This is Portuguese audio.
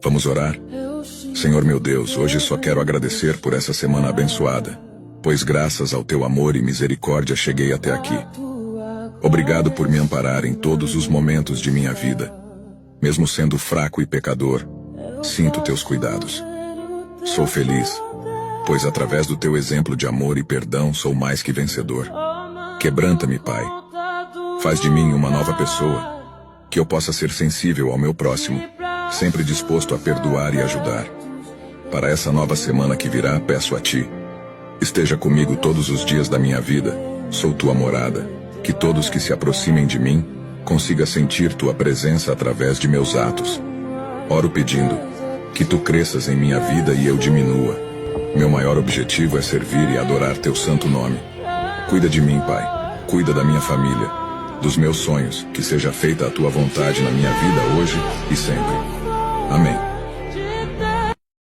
Vamos orar? Senhor meu Deus, hoje só quero agradecer por essa semana abençoada, pois graças ao teu amor e misericórdia cheguei até aqui. Obrigado por me amparar em todos os momentos de minha vida. Mesmo sendo fraco e pecador, sinto teus cuidados. Sou feliz, pois através do teu exemplo de amor e perdão sou mais que vencedor. Quebranta-me, Pai. Faz de mim uma nova pessoa, que eu possa ser sensível ao meu próximo, sempre disposto a perdoar e ajudar. Para essa nova semana que virá, peço a Ti: esteja comigo todos os dias da minha vida, sou Tua morada, que todos que se aproximem de mim, consiga sentir Tua presença através de meus atos. Oro pedindo que Tu cresças em minha vida e eu diminua. Meu maior objetivo é servir e adorar Teu santo nome. Cuida de mim, Pai. Cuida da minha família, dos meus sonhos, que seja feita a Tua vontade na minha vida hoje e sempre. Amém.